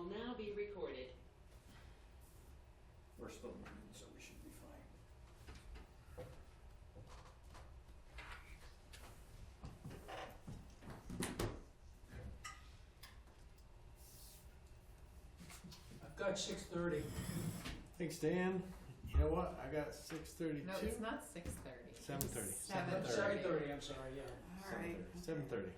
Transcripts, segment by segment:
will now be recorded. We're still moving, so we should be fine. I've got 6:30. Thanks, Dan. You know what? I got 6:32. No, it's not 6:30. 7:30. 7:30, I'm sorry, yeah. All right. 7:30.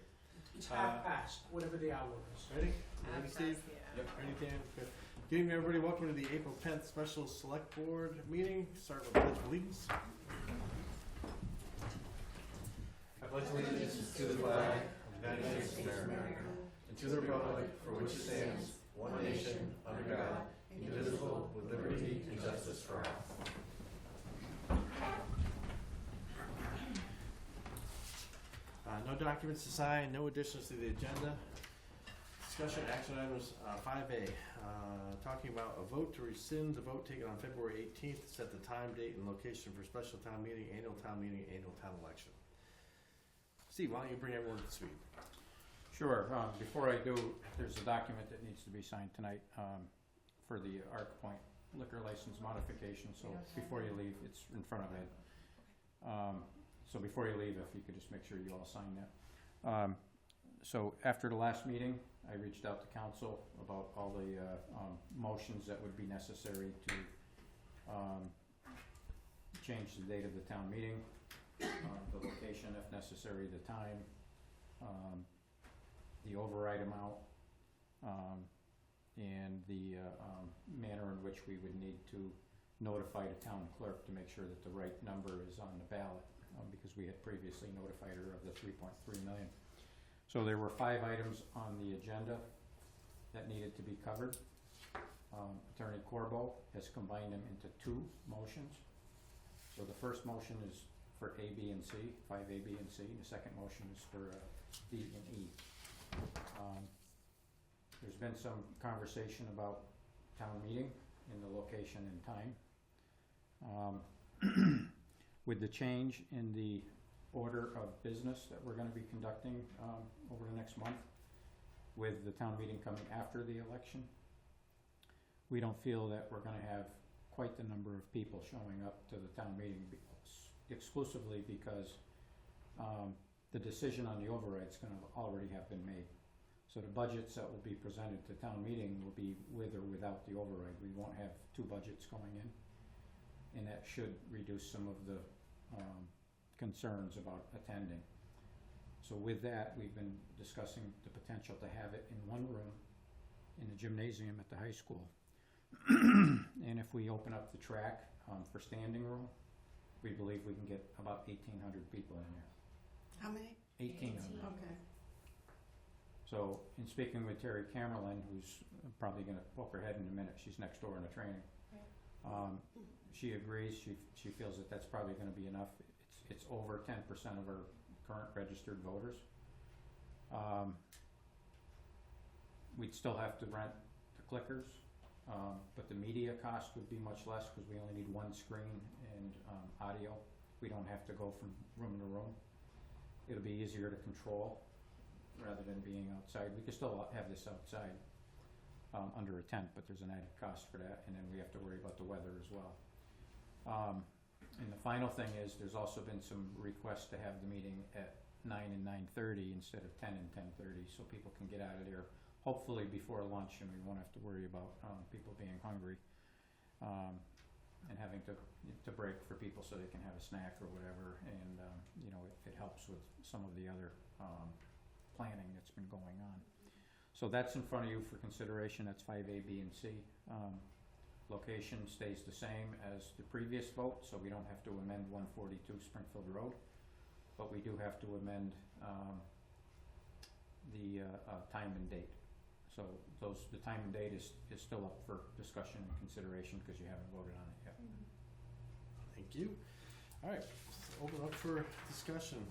It's half past, whatever the hour is. Ready? Half Ready, Steve? past, yeah. Yep. Ready, Dan? Good. Good evening, everybody. Welcome to the April 10th Special Select Board meeting. Start with pledge of allegiance. I pledge allegiance to the flag of the United States of America and to the republic for which it stands, one nation, under God, indivisible, with liberty and justice for all. No documents to sign, no additions to the agenda. Discussion action items 5A, talking about a vote to rescind the vote taken on February 18th to set the time, date, and location for special town meeting, annual town election. Steve, why don't you bring everyone up to speed? Sure. Before I do, there's a document that needs to be signed tonight for the Arc Point liquor license modification. So before you leave, it's in front of Ed. So before you leave, if you could just make sure you all sign that. So after the last meeting, I reached out to council about all the motions that would be necessary to change the date of the town meeting, the location if necessary, the time, the override amount, and the manner in which we would need to notify the town clerk to make sure that the right number is on the ballot, because we had previously notified her of the 3.3 million. So there were 5 items on the agenda that needed to be covered. Attorney Corbo has combined them into 2 motions. So the first motion is for A, B, and C, 5A, B, and C. The second motion is for D and E. There's been some conversation about town meeting and the location and time. With the change in the order of business that we're going to be conducting over the next month, with the town meeting coming after the election, we don't feel that we're going to have quite the number of people showing up to the town meeting exclusively because the decision on the override is going to already have been made. So the budgets that will be presented to town meeting will be with or without the override. We won't have 2 budgets going in, and that should reduce some of the concerns about attending. So with that, we've been discussing the potential to have it in one room in the gymnasium at the high school. And if we open up the track for standing room, we believe we can get about 1,800 people in there. How many? 1,800. Okay. So in speaking with Terry Camerlin, who's probably going to poke her head in a minute, she's next door in the training. She agrees. She feels that that's probably going to be enough. It's over 10% of our current registered voters. We'd still have to rent the clickers, but the media cost would be much less because we only need 1 screen and audio. We don't have to go from room to room. It'll be easier to control rather than being outside. We could still have this outside under a tent, but there's an added cost for that, and then we have to worry about the weather as well. And the final thing is there's also been some requests to have the meeting at 9 and 9:30 instead of 10 and 10:30, so people can get out of there hopefully before lunch, and we won't have to worry about people being hungry and having to break for people so they can have a snack or whatever. And you know, it helps with some of the other planning that's been going on. So that's in front of you for consideration. That's 5A, B, and C. Location stays the same as the previous vote, so we don't have to amend 142 Springfield Road, but we do have to amend the time and date. So the time and date is still up for discussion and consideration because you haven't voted on it yet. Thank you. All right, let's open up for discussion.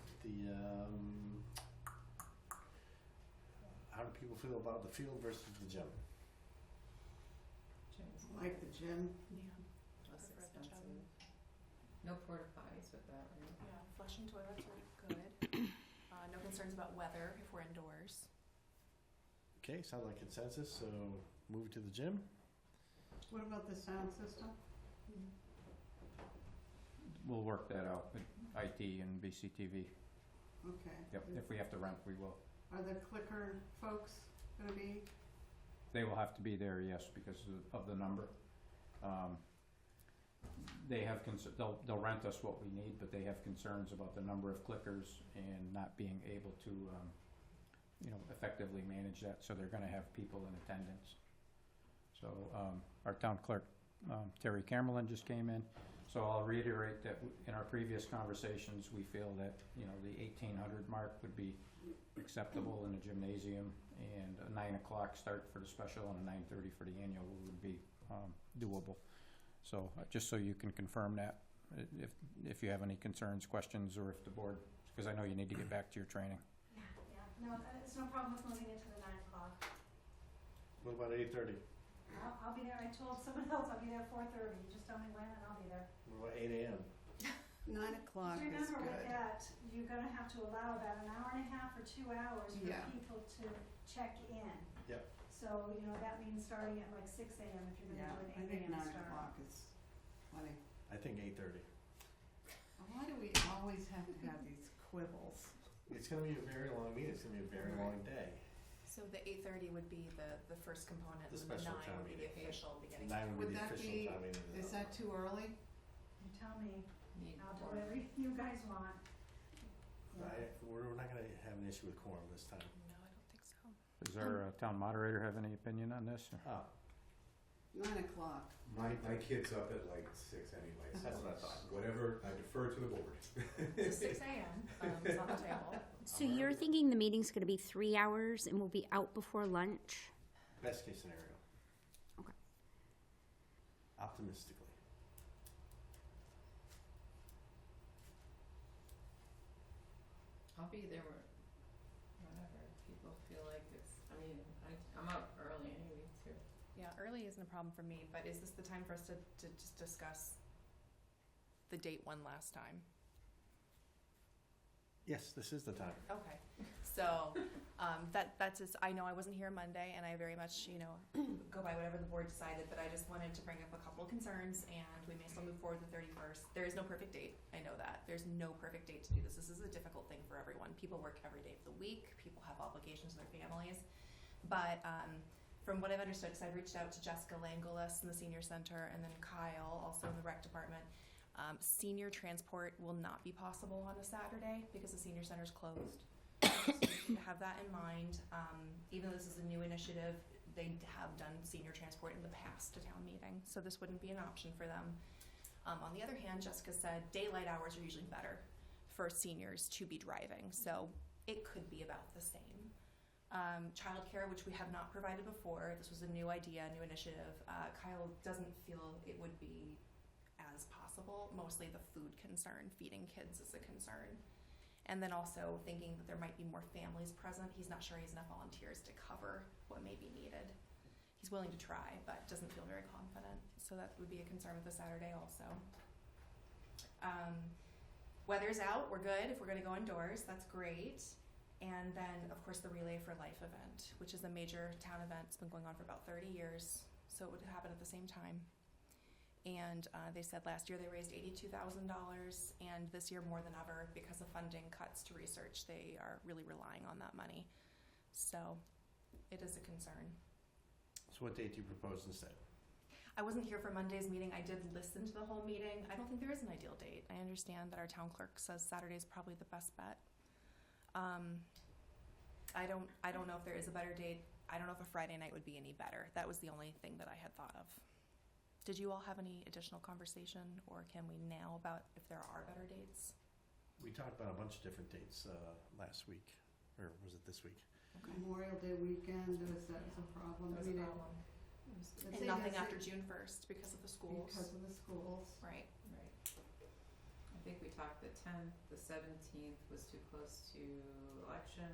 How do people feel about the field versus the gym? Like the gym? Yeah. Less Prefer the expensive. gym. No porta potties with that, right? Yeah, flushing toilets are good. No concerns about weather if we're indoors. Okay, sounds like consensus, so move to the gym. What about the sound system? We'll work that out with IT and BCTV. Okay. Yep, if we have to rent, we will. Are the clicker folks gonna be? They will have to be there, yes, because of the number. They have they'll rent us what we need, but they have concerns about the number of clickers and not being able to, effectively manage that, so they're gonna have people in attendance. So, our town clerk, Terry Camerlin just came in, so I'll reiterate that in our previous conversations, we feel that, the 1800 mark would be acceptable in the gymnasium, and a 9 o'clock start for the special and a 9:30 for the annual would be doable. So just so you can confirm that, if you have any concerns, questions, or if the board, because I know you need to get back to your training. No, it's no problem with moving it to the 9 o'clock. What about 8:30? I'll be there, I told someone else I'll be there at 4:30, you just tell me when and I'll be there. What about 8 a.m.? 9 o'clock is Remember with good. that, you're gonna have to allow about an hour and a half or 2 hours for Yeah. people to check in. Yep. So, that means starting at like 6 a.m. if you're Yeah, gonna do I an 8 think a.m. 9 start. o'clock is plenty. I think 8:30. Why do we always have to have these quibbles? It's gonna be a very long meeting, it's gonna be a very long day. So the 8:30 would be the first component, The and the special 9 town would be the meeting. official beginning. 9 would Would be the that official be- time meeting. Is that too early? You tell me, Need I'll do more. whatever you guys want. We're not gonna have an issue with quorum this time. No, I don't think so. Does our town moderator have any opinion on this? or- Oh, 9 o'clock. My kid's up at like 6 anyway, so That's what I thought. whatever, I defer to the board. So 6 a.m. Is on the table. So you're thinking the meeting's gonna be 3 hours and we'll be out before lunch? best case scenario. Okay. Optimistically. I'll be there whenever people feel like it's, I'm up early anyway too. Yeah, early isn't a problem for me, but is this the time for us to just discuss the date one last time? Yes, this is the time. Okay, so that's just, I know I wasn't here Monday, and I very much, go by whatever the board decided, but I just wanted to bring up a couple of concerns, and we may still move forward the 31st. There is no perfect date, I know that. There's no perfect date to do this. This is a difficult thing for everyone. People work every day of the week, people have obligations to their families, but from what I've understood, because I've reached out to Jessica Langolis in the senior center, and then Kyle, also in the rec department, senior transport will not be possible on a Saturday because the senior center is closed. So you need to have that in mind. Even though this is a new initiative, they have done senior transport in the past to town meeting, so this wouldn't be an option for them. On the other hand, Jessica said daylight hours are usually better for seniors to be driving, so it could be about the same. Childcare, which we have not provided before, this was a new idea, new initiative. Kyle doesn't feel it would be as possible. Mostly the food concern, feeding kids is a concern. And then also thinking that there might be more families present. He's not sure he has enough volunteers to cover what may be needed. He's willing to try, but doesn't feel very confident. So that would be a concern with the Saturday also. Weather's out, we're good. If we're gonna go indoors, that's great. And then, of course, the Relay for Life event, which is a major town event. It's been going on for about 30 years, so it would happen at the same time. And they said last year they raised $82,000, and this year more than ever, because of funding cuts to research, they are really relying on that money. So it is a concern. So what date do you propose instead? I wasn't here for Monday's meeting. I did listen to the whole meeting. I don't think there is an ideal date. I understand that our town clerk says Saturday is probably the best bet. I don't know if there is a better date. I don't know if a Friday night would be any better. That was the only thing that I had thought of. Did you all have any additional conversation, or can we now about if there are better dates? We talked about a bunch of different dates last week, or was it this week? Okay. Memorial Day weekend, that was a problem. That was a problem. Let's And say nothing that's after it June 1st because of the schools. Because of the schools. Right. Right. I think we talked the 10th, the 17th was too close to election,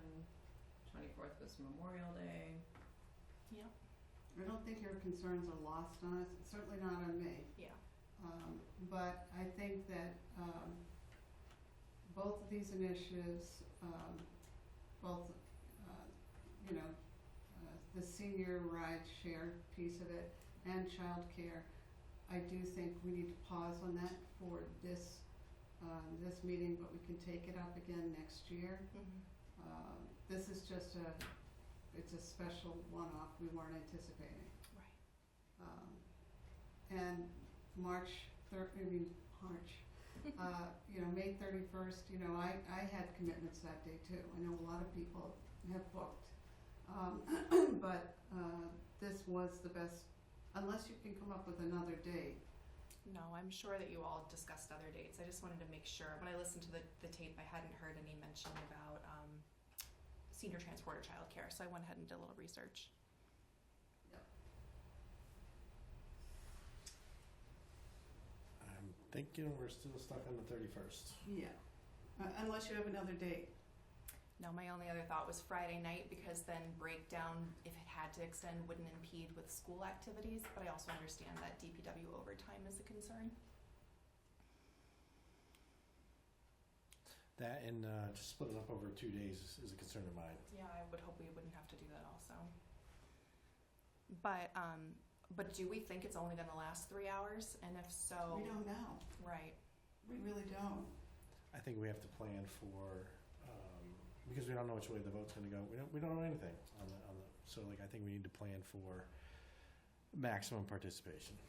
24th was Memorial Day. Yep. I don't think your concerns are lost on us, certainly not on me. Yeah. But I think that both of these initiatives, both the senior ride share piece of it and childcare, I do think we need to pause on that for this meeting, but we can take it up again next year. This is just it's a special one-off we weren't anticipating. Right. And May 31st, I had commitments that day too. I know a lot of people have booked. But this was the best, unless you can come up with another date. No, I'm sure that you all discussed other dates. I just wanted to make sure, when I listened to the tape, I hadn't heard any mention about senior transport or childcare, so I went ahead and did a little research. I'm thinking we're still stuck on the 31st. Yeah, unless you have another date. No, my only other thought was Friday night, because then breakdown, if it had to extend, wouldn't impede with school activities, but I also understand that DPW overtime is a concern. That and just split it up over 2 days is a concern of mine. Yeah, I would hope we wouldn't have to do that also. But do we think it's only gonna last 3 hours? And if so... We don't know. Right. We really don't. I think we have to plan for, because we don't know which way the vote's gonna go. We don't know anything on the, so like I think we need to plan for maximum participation.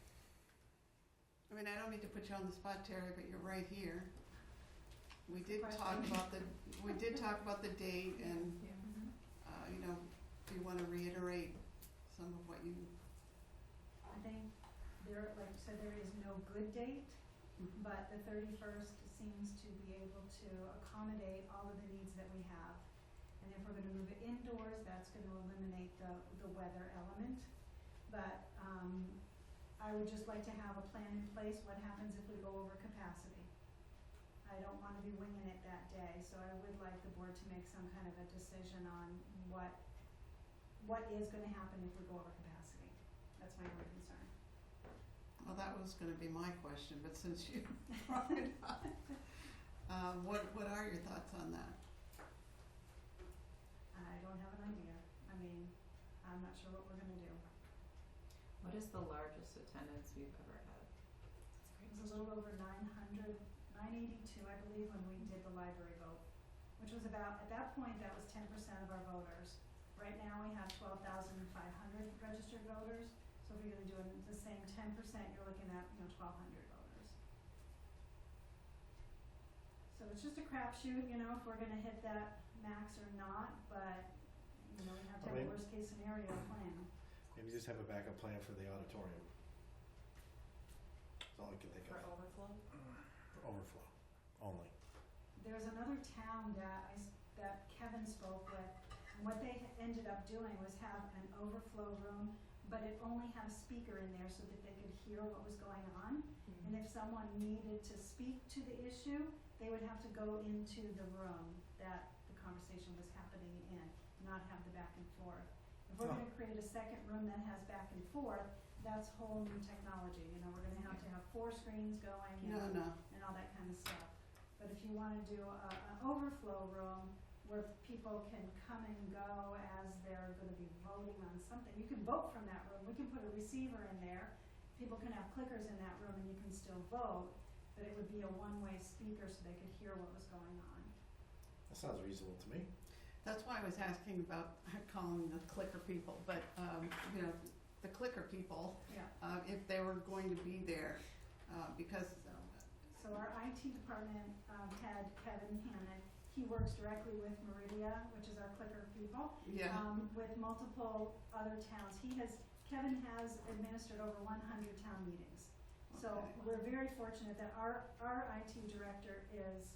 I mean, I don't mean to put you on the spot, Terry, but you're right here. We did talk about the date, and do you want to reiterate some of what you? I think there, like you said, there is no good date, but the 31st seems to be able to accommodate all of the needs that we have. And if we're going to move it indoors, that's going to eliminate the weather element. But I would just like to have a plan in place. What happens if we go over capacity? I don't want to be winging it that day, so I would like the board to make some kind of a decision on what is going to happen if we go over capacity. That's my only concern. Well, that was going to be my question, but since you brought it up, what are your thoughts on that? I don't have an idea. I mean, I'm not sure what we're going to do. What is the largest attendance we've ever had? It was a little over 982, I believe, when we did the library vote, which was about, at that point, that was 10% of our voters. Right now, we have 12,500 registered voters. So if you're going to do it the same 10%, you're looking at 1,200 voters. So it's just a crapshoot, if we're going to hit that max or not. But we have to have a worst case scenario plan. Maybe just have a backup plan for the auditorium. That's all I can think For of. overflow? For overflow only. There's another town that Kevin spoke with, and what they ended up doing was have an overflow room, but it only had a speaker in there so that they could hear what was going on. And if someone needed to speak to the issue, they would have to go into the room that the conversation was happening in, not have the back and forth. If we're going to create a second room that has back and forth, that's whole new technology. We're going to have 4 screens going and all that kind of stuff. But if you want to do an overflow room where people can come and go as they're going to be voting on something, you can vote from that room. We can put a receiver in there. People can have clickers in that room and you can still vote, but it would be a one-way speaker so they could hear what was going on. That sounds reasonable to me. That's why I was asking about calling the clicker people, but the clicker people, if they were going to be there, because. So our IT department head, Kevin Hannon, he works directly with Meridia, which is our clicker people, with multiple other towns. Kevin has administered over 100 town meetings. So we're very fortunate that our IT director is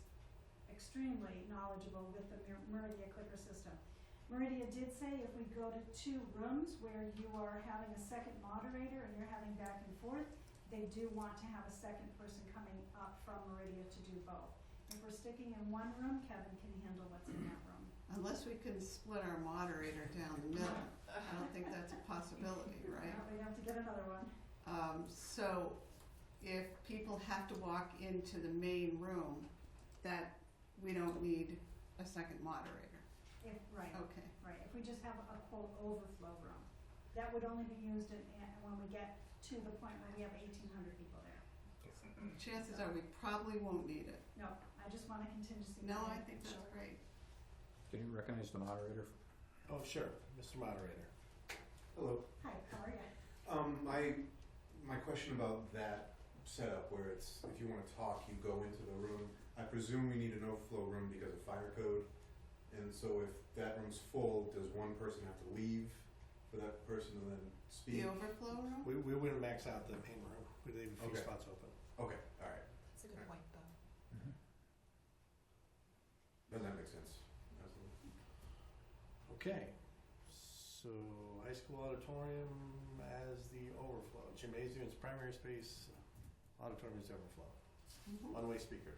extremely knowledgeable with the Meridia clicker system. Meridia did say if we go to 2 rooms where you are having a second moderator and you're having back and forth, they do want to have a second person coming up from Meridia to do both. If we're sticking in one room, Kevin can handle what's in that room. Unless we can split our moderator down the middle. I don't think that's a possibility, right? We have to get another one. So if people have to walk into the main room, that we don't need a second moderator. Right, Okay. right, if we just have a quote overflow room, that would only be used when we get to the point where we have 1,800 people there. Chances are we probably won't need it. No, I just want a contingency. No, I plan. think that's Sure. great. Can you recognize the moderator? Oh, sure, Mr. Moderator. Hello. Hi, how are you? My question about that setup where it's, if you wanna talk, you go into the room. I presume we need an overflow room because of fire code. And so if that room's full, does one person have to leave for that person to then speak? The overflow room? We wouldn't max out the main room, we'd leave a few Okay. spots open. Okay, alright, That's a good point, though. then that makes sense. Absolutely. Okay, so high school auditorium as the overflow, gymnasium is primary space, auditorium is the overflow. Mhm. One-way speaker.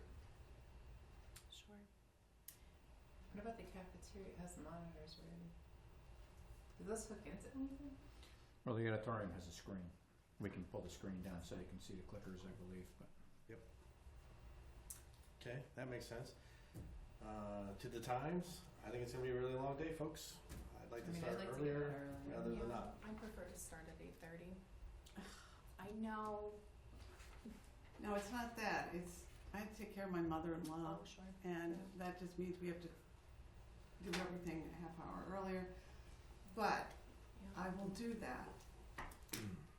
Sure. What about the cafeteria? It has monitors already. Do those hook into anything? Well, the auditorium has a screen. We can pull the screen down so they can see the clickers, I believe, but. Okay, that makes sense. To the times, I think it's gonna be a really long day, folks. I'd like to start I'd like to earlier get out earlier. rather than not. I prefer to start at 8:30. I know. No, it's not that. It's, I have to take care of my mother-in-law, Oh, sure. and Yeah. that just means we have to do everything a half hour earlier. But Yeah. I will do that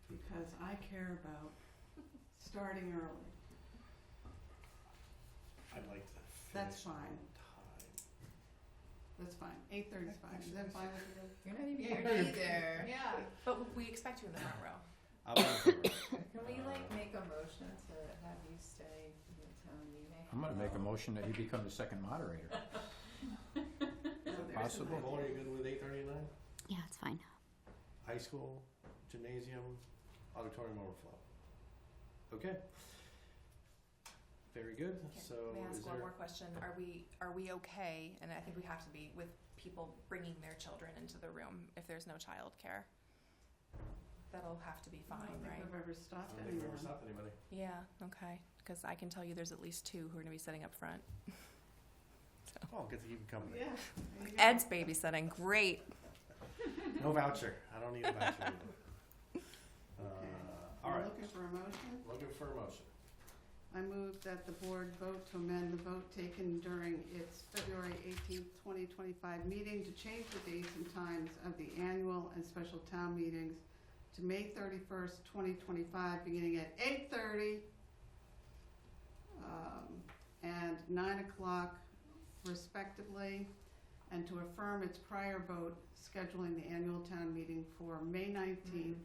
because I care about starting early. I'd like to finish That's fine. on time. That's fine. 8:30 is fine. Is that fine with you guys? You're not even gonna be there. Yeah, but we expect you in the front row. I'll be in favor. Can we like make a motion to have you stay in the town meeting? I'm gonna make a motion that you become the second moderator. So there's an Possible. idea. Nicole, are you good with 8:30 and 9? Yeah, it's fine. High school, gymnasium, auditorium overflow. Okay. Very good, Okay, so may I is ask one there, more question? Are we okay, and I think we have to be, with people bringing their children into the room if there's no childcare? That'll have to be I fine, don't think right? we've ever I stopped don't think we've ever anyone. stopped anybody. Yeah, okay, because I can tell you there's at least 2 who are gonna be sitting up front. Oh, good to keep you company. Yeah. there you go. Ed's babysitting, great. No voucher, I don't need a voucher either. All I'm right, looking for a motion. looking for a motion. I move that the board vote to amend the vote taken during its February 18th, 2025 meeting to change the dates and times of the annual and special town meetings to May 31st, 2025, beginning at 8:30 and 9 o'clock respectively, and to affirm its prior vote scheduling the annual town meeting for May 19th,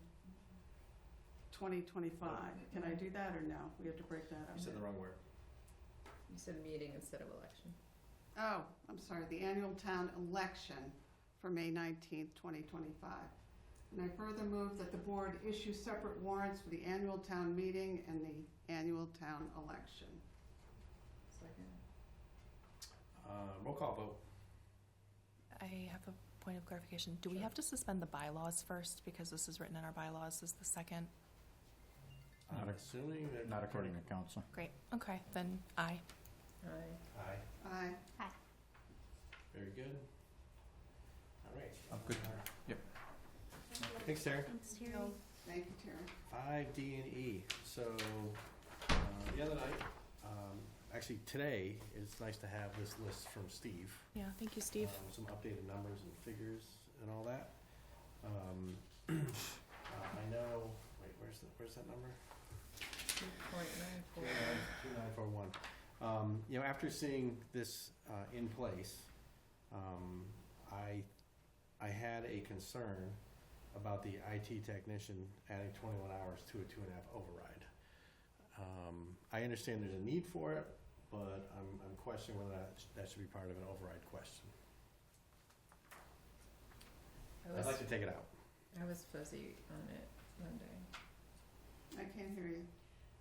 2025. Can I do that or no? We have to break that up. You said the wrong word. You said meeting instead of election. Oh, I'm sorry, the annual town election for May 19th, 2025. And I further move that the board issue separate warrants for the annual town meeting and the annual town election. Second. Roll call vote. I have a point of clarification. Do we have to suspend the bylaws first, because this is written in our bylaws as the second? Not I'm ac- assuming that. Not according to council. Great, okay, then aye. Aye. Aye, Aye. very good. All right. I'm good. Yep. Thanks, Sarah. Thanks, Terry. Thank you, Terry. 5D and E. So, the other night, actually today, it's nice to have this list from Steve. Yeah, thank you, Steve. Some updated numbers and figures and all that. I know, wait, where's that number? 2.94. 2941. You know, after seeing this in place, I had a concern about the IT technician adding 21 hours to a 2.5 override. I understand there's a need for it, but I'm questioning whether that should be part of an override question. I'd like to take it out. I was fuzzy on it Monday. I can't hear you.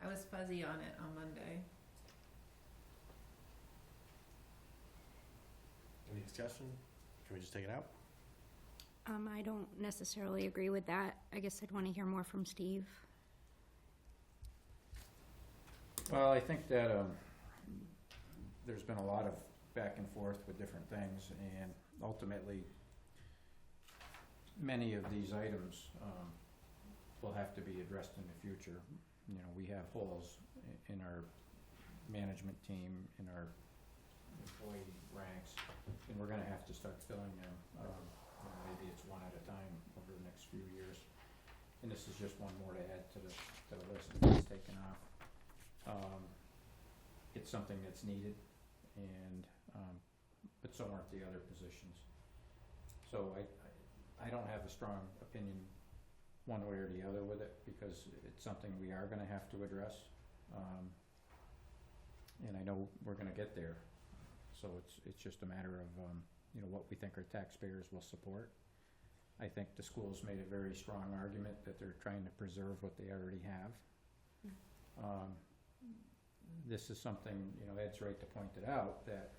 I was fuzzy on it on Monday. Any discussion? Can we just take it out? I don't necessarily agree with that. I guess I'd want to hear more from Steve. Well, I think that there's been a lot of back and forth with different things, and ultimately, many of these items will have to be addressed in the future. You know, we have holes in our management team, in our employee ranks, and we're gonna have to start filling them. You know, maybe it's one at a time over the next few years. And this is just one more to add to the list that's taken off. It's something that's needed, and but so aren't the other positions. So I don't have a strong opinion one way or the other with it, because it's something we are gonna have to address. And I know we're gonna get there. So it's just a matter of, you know, what we think our taxpayers will support. I think the school's made a very strong argument that they're trying to preserve what they already have. This is something, you know, Ed's right to point it out, that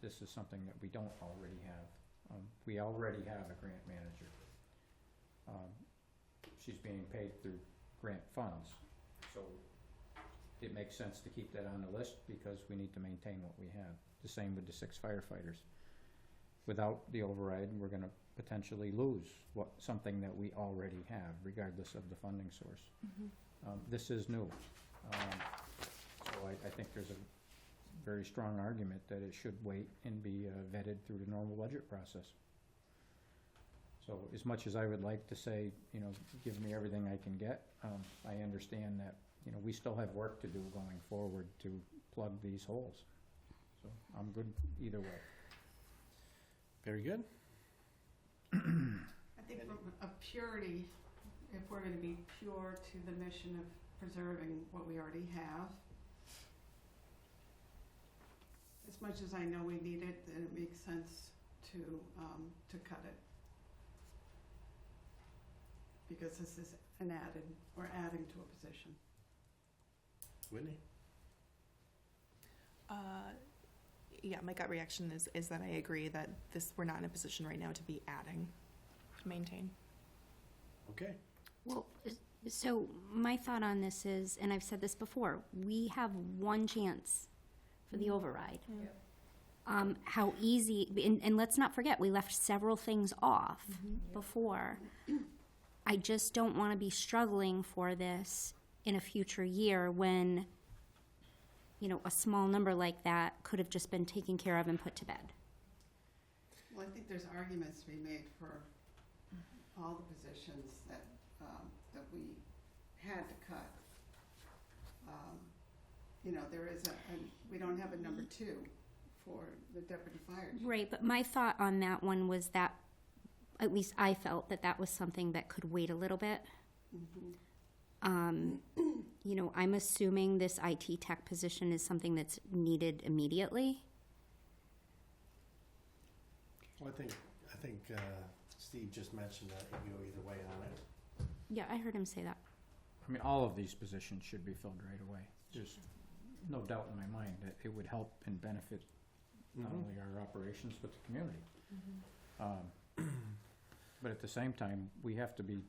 this is something that we don't already have. We already have a grant manager. She's being paid through grant funds, so it makes sense to keep that on the list because we need to maintain what we have. The same with the 6 firefighters. Without the override, we're gonna potentially lose something that we already have, regardless of the funding source. This is new. So I think there's a very strong argument that it should wait and be vetted through the normal budget process. So as much as I would like to say, you know, give me everything I can get, I understand that, you know, we still have work to do going forward to plug these holes. So I'm good either way. Very good. I think from a purity, if we're gonna be pure to the mission of preserving what we already have, as much as I know we need it, then it makes sense to cut it. Because this is we're adding to a position. Whitney? Yeah, my gut reaction is that I agree that we're not in a position right now to be adding, to maintain. Okay. Well, so my thought on this is, and I've said this before, we have one chance for the override. How easy, and let's not forget, we left several things off before. I just don't want to be struggling for this in a future year when, you know, a small number like that could have just been taken care of and put to bed. Well, I think there's arguments to be made for all the positions that we had to cut. You know, there is we don't have a number 2 for the deputy fire chief. Right, but my thought on that one was that, at least I felt that was something that could wait a little bit. You know, I'm assuming this IT tech position is something that's needed immediately. Well, I think Steve just mentioned that you go either way on it. Yeah, I heard him say that. I mean, all of these positions should be filled right away. There's no doubt in my mind that it would help and benefit not only our operations, but the community. But at the same time, we have to be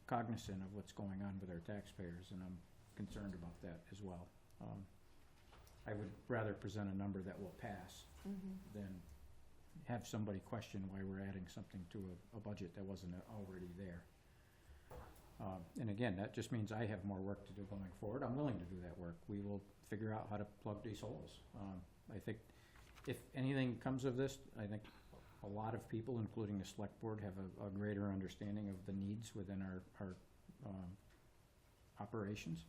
cognizant of what's going on with our taxpayers, and I'm concerned about that as well. I would rather present a number that will pass than have somebody question why we're adding something to a budget that wasn't already there. And again, that just means I have more work to do going forward. I'm willing to do that work. We will figure out how to plug these holes. I think if anything comes of this, I think a lot of people, including the select board, have a greater understanding of the needs within our operations.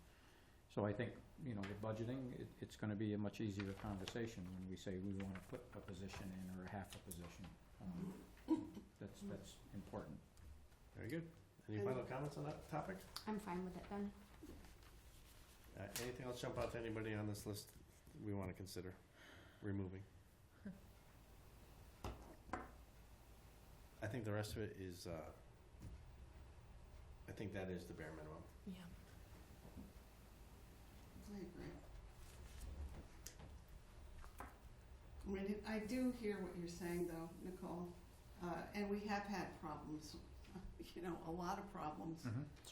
So I think, you know, with budgeting, it's going to be a much easier conversation when we say we want to put a position in or a half a position. That's important. Very good. Any final comments on that topic? I'm fine with it then. Anything else jump out to anybody on this list we want to consider removing? I think the rest of it is, I think that is the bare minimum. Yeah. I agree. I mean, I do hear what you're saying though, Nicole, and we have had problems, you know, a lot of problems.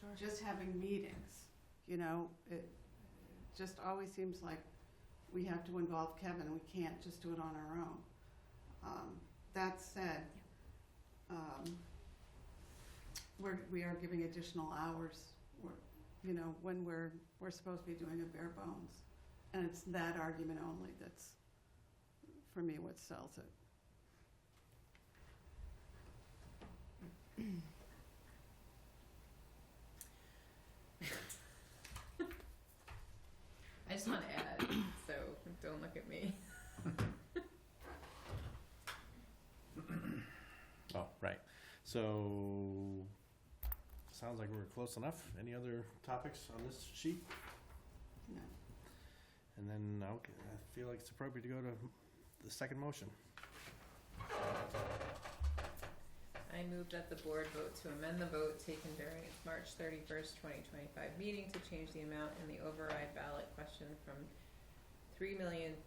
Sure. Just having meetings, you know, it just always seems like we have to involve Kevin, we can't just do it on our own. that said, we are giving additional hours, when we're supposed to be doing a bare bones. And it's that argument only that's, for me, what sells it. I just want to add, so don't look at me. Oh, right. So, sounds like we're close enough. Any other topics on this sheet? No. And then I feel like it's appropriate to go to the second motion. I move that the board vote to amend the vote taken during its March 31st, 2025 meeting to change the amount in the override ballot question from $3,293,068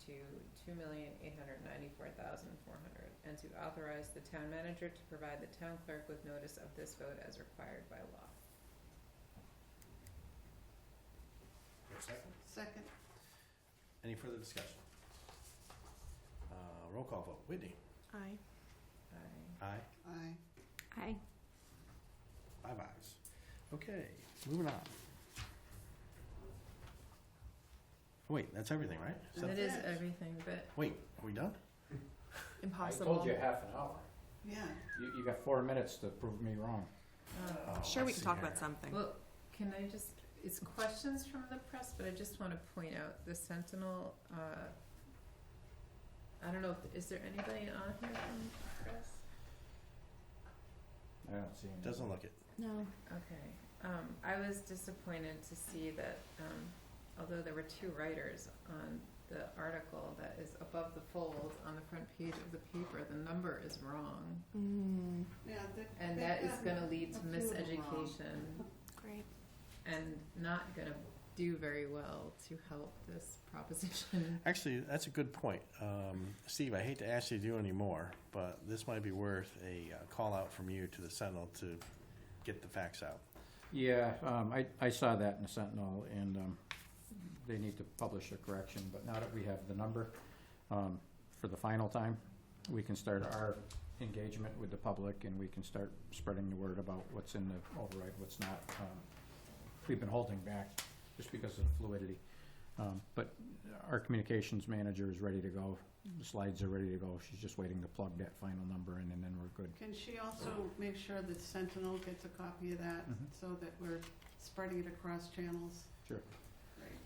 to $2,894,400, and to authorize the town manager to provide the town clerk with notice of this vote as required by law. Second. Second. Any further discussion? Roll call vote. Whitney? Aye. Aye. Aye. Aye. 5 ayes. Okay, moving on. Wait, that's everything, right? That is everything, but Wait, are we done? Impossible. I told you half an hour. Yeah. You got 4 minutes to prove me wrong. Oh, Sure, I we can see talk here. about something. well, can I just, it's questions from the press, but I just want to point out the Sentinel, I don't know, is there anybody on here from the press? I don't see any. Doesn't look it. No. Okay, I was disappointed to see that, although there were 2 writers on the article that is above the fold on the front page of the paper, the number is wrong. Mm, Yeah. And that is gonna lead to miseducation great. and not gonna do very well to help this proposition. Actually, that's a good point. Steve, I hate to ask you to do any more, but this might be worth a call out from you to the Sentinel to get the facts out. Yeah, I saw that in the Sentinel, and they need to publish a correction, but now that we have the number for the final time, we can start our engagement with the public, and we can start spreading the word about what's in the override, what's not. We've been holding back just because of fluidity. But our communications manager is ready to go. The slides are ready to go. She's just waiting to plug that final number in, and then we're good. Can she also make sure that Sentinel gets a copy of that so that we're spreading it across channels? Sure. Great.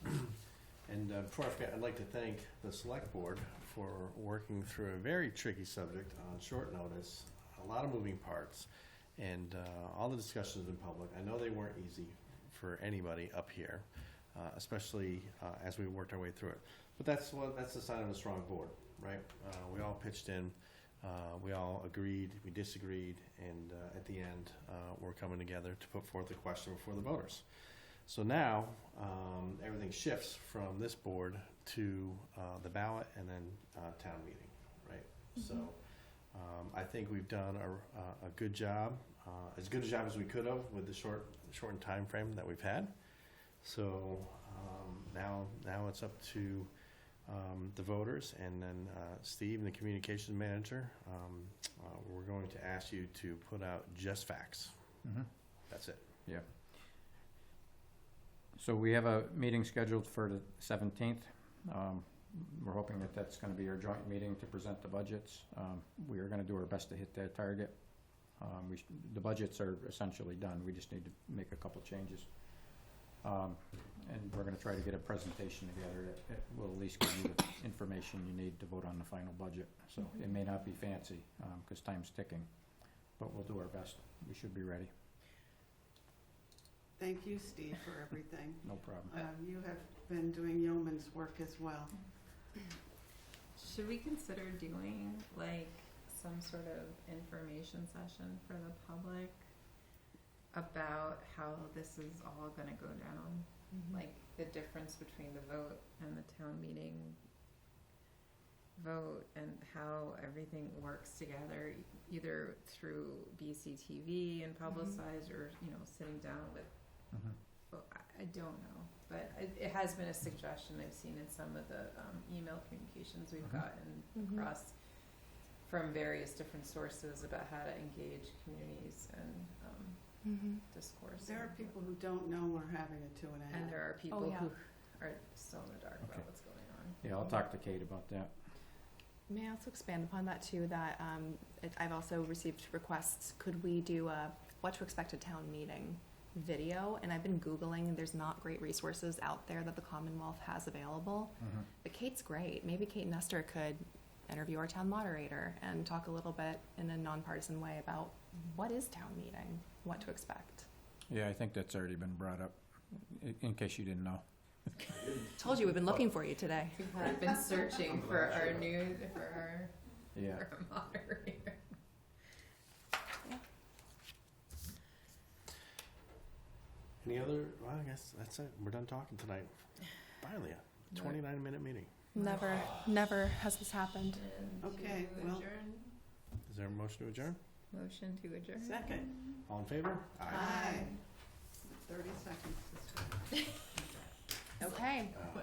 And before I forget, I'd like to thank the Select Board for working through a very tricky subject on short notice, a lot of moving parts, and all the discussions in public. I know they weren't easy for anybody up here, especially as we worked our way through it. But that's the sign of a strong board, right? We all pitched in, we all agreed, we disagreed, and at the end, we're coming together to put forth a question before the voters. So now, everything shifts from this board to the ballot and then town meeting, right? So I think we've done a good job, as good a job as we could have with the shortened time frame that we've had. So now it's up to the voters, and then Steve and the communications manager, we're going to ask you to put out just facts. Mm-hmm. That's it. Yeah. So we have a meeting scheduled for the 17th. We're hoping that that's going to be our joint meeting to present the budgets. We are going to do our best to hit that target. The budgets are essentially done. We just need to make a couple changes. And we're going to try to get a presentation together that will at least give you the information you need to vote on the final budget. So it may not be fancy because time's ticking, but we'll do our best. We should be ready. Thank you, Steve, for everything. No problem. You have been doing yeoman's work as well. Should we consider doing like some sort of information session for the public about how this is all gonna go down? Like the difference between the vote and the town meeting vote, and how everything works together, either through BCTV and publicized, or sitting down with. I don't know, but it has been a suggestion I've seen in some of the email communications we've gotten across from various different sources about how to engage communities and discourse. There are people who don't know we're having a 2.5. And there are people yeah. who are still in the dark Okay. about what's going on. Yeah, I'll talk to Kate about that. May I also expand upon that too, that I've also received requests, could we do a what to expect at town meeting video? And I've been Googling, there's not great resources out there that the Commonwealth has available. But Kate's great. Maybe Kate Nestor could interview our town moderator and talk a little bit in a nonpartisan way about what is town meeting, what to expect. Yeah, I think that's already been brought up, in case you didn't know. Told you, we've been looking for you today. We've been searching for our Yeah. for our moderator. Any other, well, I guess that's it. We're done talking tonight. Finally, a 29-minute meeting. Never has this happened. And Okay, to well- adjourn. Is there a motion to adjourn? Motion to adjourn. Second. All in favor? Aye. 30 seconds. Okay. Uh,